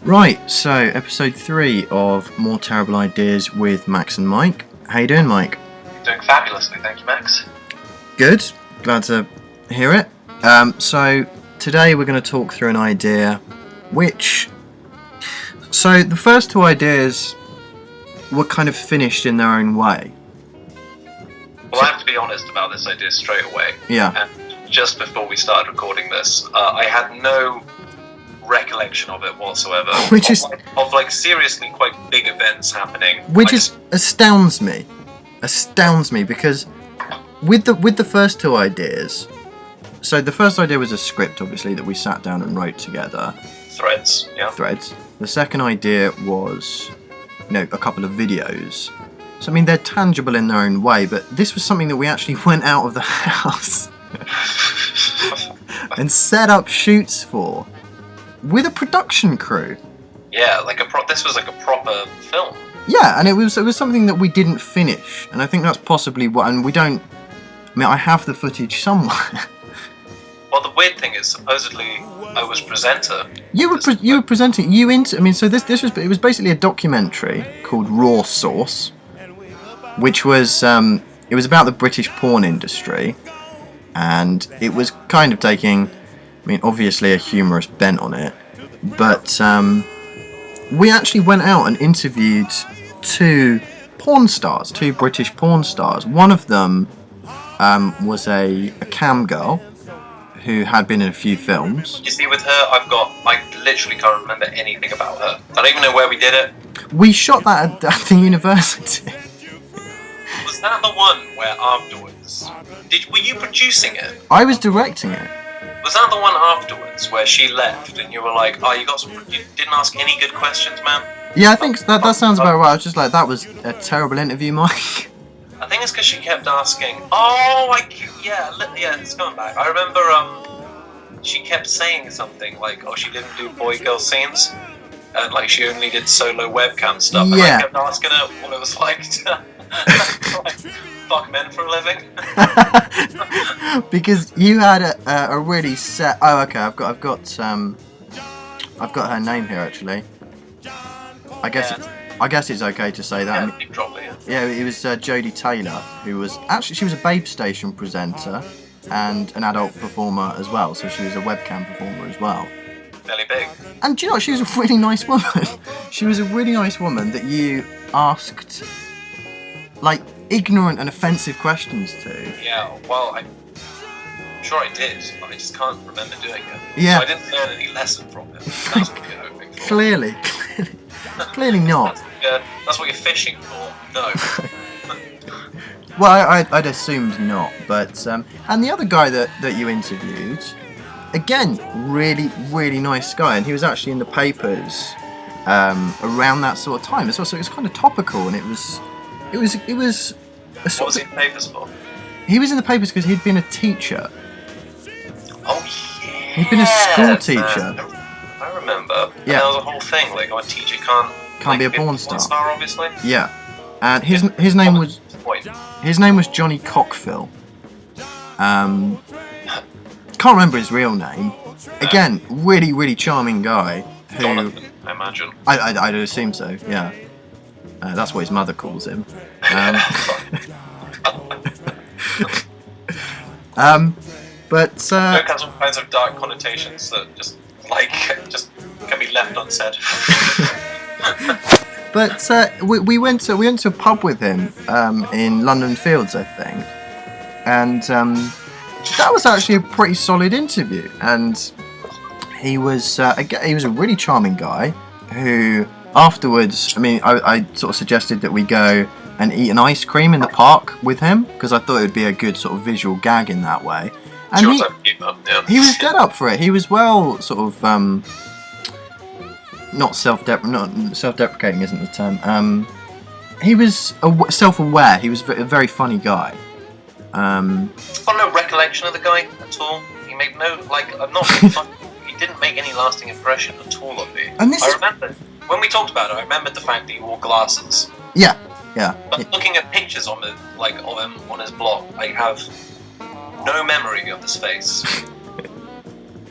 Right, so episode 3 of More Terrible Ideas with Max and Mike. How you doing, Mike? Doing fabulously, thank you, Max. Good, glad to hear it. So today we're going to talk through an idea So the first two ideas were kind of finished in their own way. Well, I have to be honest about this idea straight away. Yeah. And just before we started recording this, I had no recollection of it whatsoever. Of seriously quite big events happening. Which astounds me because with the first two ideas, so the first idea was a script, obviously, that we sat down and wrote together. Threads, yeah. Threads. The second idea was, a couple of videos. So, I mean, they're tangible in their own way, but this was something that we actually went out of the house and set up shoots for with a production crew. Yeah, this was like a proper film. Yeah, and it was something that we didn't finish, and I think that's possibly what. And we don't. I mean, I have the footage somewhere. Well, the weird thing is, supposedly, I was presenter. You were presenting. So it was basically a documentary called Raw Sauce, which was it was about the British porn industry, and it was kind of taking, obviously a humorous bent on it, but we actually went out and interviewed two British porn stars. One of them was a cam girl who had been in a few films. You see, with her, I literally can't remember anything about her. I don't even know where we did it. We shot that at the university. Was that the one where afterwards... Were you producing it? I was directing it. Was that the one afterwards where she left and you were like, oh, you didn't ask any good questions, man? Yeah, I think that sounds about right. I was just like, that was a terrible interview, Mike. I think it's because she kept asking, it's coming back. I remember she kept saying something like, she didn't do boy-girl scenes, and she only did solo webcam stuff, and I kept asking her what it was like to fuck men for a living. Because you had a really set. Oh, okay. I've got her name here actually. I guess it's okay to say that. Yeah, probably. Yeah, it was Jodie Taylor, who was she was a Babe Station presenter and an adult performer as well. So she was a webcam performer as well. Fairly big. And do you know what? She was a really nice woman. She was a really nice woman that you asked ignorant and offensive questions to. Yeah, well, I'm sure I did, but I just can't remember doing it. Yeah. So I didn't learn any lesson from it. That's what you're hoping for. Clearly not. That's what you're fishing for. No. Well, I'd assumed not, but and the other guy that you interviewed, again, really, really nice guy, and he was actually in the papers around that sort of time as well. So it was kind of topical, and it was. What was he in the papers for? He was in the papers because he'd been a teacher. Oh yeah. He'd been a school teacher. I remember. Yeah. And there was a whole thing a teacher can't be a porn star. Obviously. Yeah. And his name was Johnny Cockfill. Can't remember his real name. Again, really, really charming guy. Jonathan, I imagine. I'd assume so. Yeah. That's what his mother calls him. But it has all kinds of dark connotations that just can be left unsaid. But we went to a pub with him in London Fields, I think, and that was actually a pretty solid interview. And he was a really charming guy who. Afterwards, I sort of suggested that we go and eat an ice cream in the park with him because I thought it would be a good sort of visual gag in that way. And he was dead up for it. He was well sort of not self-deprecating isn't the term. He was self-aware. He was a very funny guy. I've got no recollection of the guy at all. He made no I'm not. He didn't make any lasting impression at all on me. I remember. When we talked about it, I remembered the fact that he wore glasses. Yeah. But looking at pictures of him on his blog, I have no memory of his face.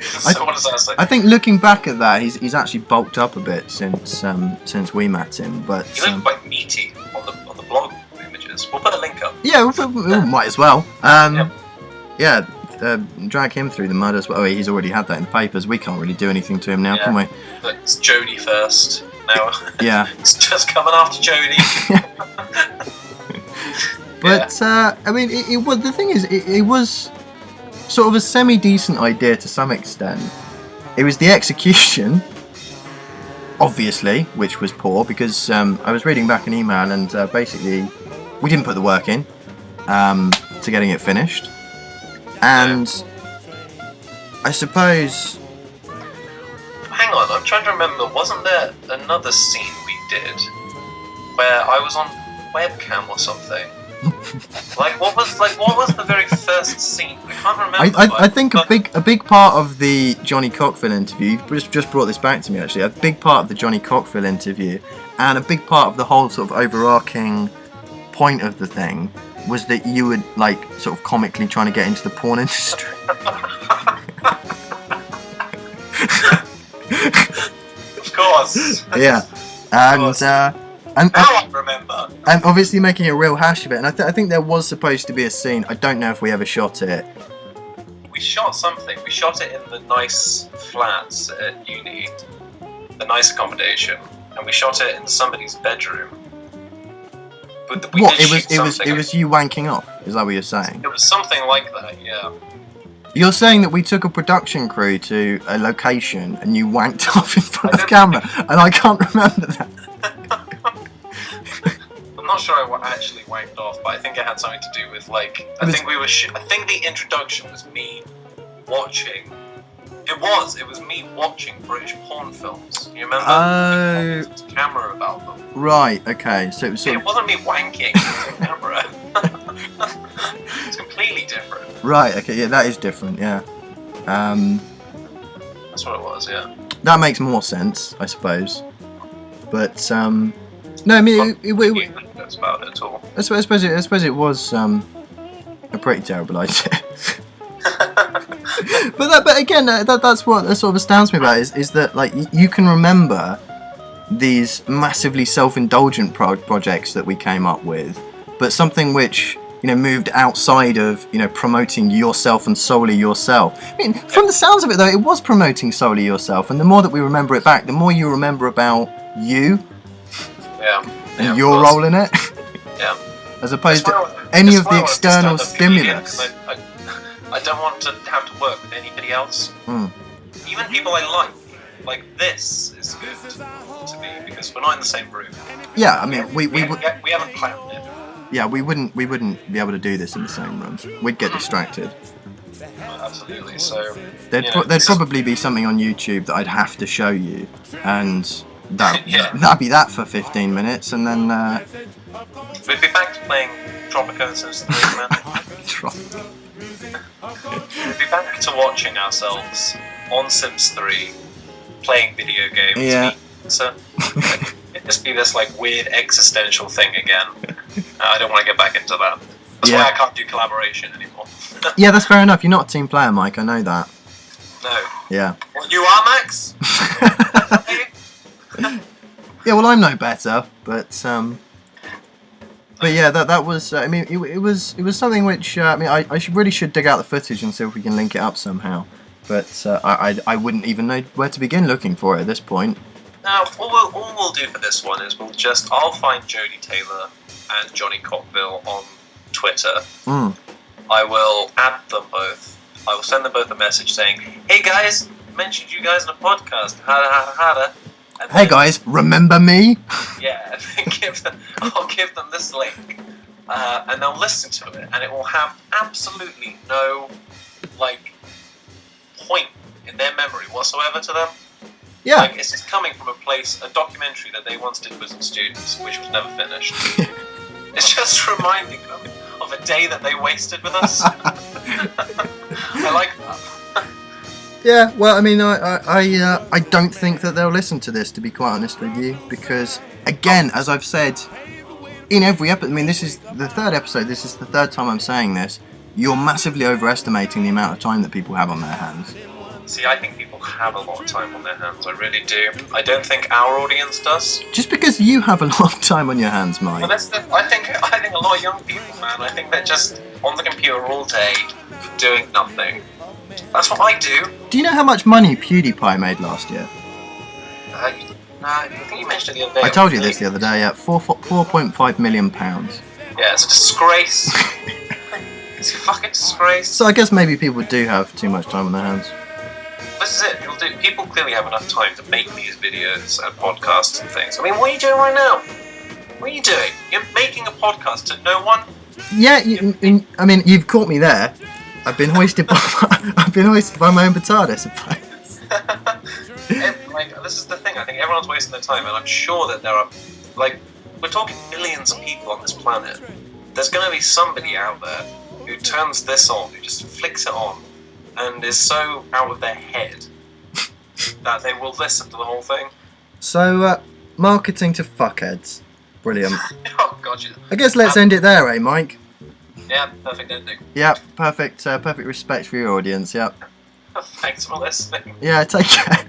So what does that say? I think looking back at that, he's actually bulked up a bit since we met him. But he looked quite meaty on the blog images. We'll put a link up. Yeah, we might as well. Drag him through the mud as well. Oh, he's already had that in the papers. We can't really do anything to him now, can we? But it's Jodie first. Now, yeah, it's just coming after Jodie. But I mean, it was, the thing is, it was sort of a semi-decent idea to some extent. It was the execution, obviously, which was poor, because I was reading back an email and basically we didn't put the work in to getting it finished. And I suppose... Hang on, I'm trying to remember, wasn't there another scene we did where I was on webcam or something? What was the very first scene? I can't remember. I think a big part of the Johnny Cockville interview, you've just brought this back to me actually, a big part of the Johnny Cockville interview and a big part of the whole sort of overarching point of the thing was that you were like sort of comically trying to get into the porn industry. Of course. Yeah. And now I remember. And obviously making a real hash of it. And I think there was supposed to be a scene. I don't know if we ever shot it. We shot something. We shot it in the nice flats at uni, the nice accommodation, and we shot it in somebody's bedroom. But it was you wanking off? Is that what you're saying? It was something like that, yeah. You're saying that we took a production crew to a location and you wanked off in front of camera, and I can't remember that. I'm not sure I actually wanked off, but I think it had something to do with I think the introduction was me watching. It was me watching British porn films. You remember? Oh. Camera about them. Right. Okay. So it was. It wasn't me wanking. It was a camera. It's completely different. Right. Okay. Yeah, that is different. Yeah. That's what it was. Yeah. That makes more sense, I suppose. But no, I mean, that's about it at all. I suppose it was a pretty terrible idea. but again, that's what sort of astounds me about it, is that like you can remember these massively self-indulgent projects that we came up with, but something which moved outside of promoting yourself and solely yourself. I mean, from the sounds of it though, it was promoting solely yourself, and the more that we remember it back, the more you remember about you. And your role in it. Yeah. As opposed to any of the external stimulus. I don't want to have to work with anybody else. Even people I like this is good to me because we're not in the same room. Yeah, I mean we haven't planned it. Yeah, we wouldn't be able to do this in the same room. We'd get distracted. Absolutely. So there'd probably be something on YouTube that I'd have to show you, and that'd be that for 15 minutes, and then we'd be back to playing Tropico and Sims 3, man. We'd be back to watching ourselves on Sims 3, playing video games. Yeah. So it'd just be this weird existential thing again. I don't want to get back into that. That's why I can't do collaboration anymore. Yeah, that's fair enough. You're not a team player, Mike. I know that. No. Yeah. Well, you are, Max. Yeah, well, I'm no better, but yeah, that was. I mean, it was something which I mean, I really should dig out the footage and see if we can link it up somehow. But I wouldn't even know where to begin looking for it at this point. Now, all we'll do for this one is I'll find Jodie Taylor and Johnny Cockville on Twitter. I will add them both. I will send them both a message saying, "Hey guys, mentioned you guys in a podcast. Hey guys, remember me?" Yeah, I'll give them this link, and they'll listen to it, and it will have absolutely no point in their memory whatsoever to them. Yeah, it's just coming from a documentary that they once did with some students, which was never finished. It's just reminding them of a day that they wasted with us. I like that. Yeah, well, I mean, I don't think that they'll listen to this, to be quite honest with you, because, again, as I've said in every episode, I mean, this is the third episode, this is the third time I'm saying this, you're massively overestimating the amount of time that people have on their hands. See, I think people have a lot of time on their hands. I really do. I don't think our audience does. Just because you have a lot of time on your hands, Mike. But I think a lot of young people, man. I think they're just on the computer all day, doing nothing. That's what I do. Do you know how much money PewDiePie made last year? I think you mentioned it the other day. I told you this the other day. Yeah, £4.5 million. Yeah, it's a disgrace. It's a fucking disgrace. So I guess maybe people do have too much time on their hands. This is it. People clearly have enough time to make these videos and podcasts and things. I mean, what are you doing right now? What are you doing? You're making a podcast to no one? Yeah, I mean, you've caught me there. I've been hoisted by my own petard, I suppose. This is the thing. I think everyone's wasting their time, and I'm sure that there are, we're talking millions of people on this planet. There's going to be somebody out there who turns this on, who just flicks it on, and is so out of their head that they will listen to the whole thing. So, marketing to fuckheads. Brilliant. Oh, God. I guess let's end it there, eh, Mike? Yeah, perfect ending. Yeah, perfect respect for your audience, yeah. Thanks for listening. Yeah, take care.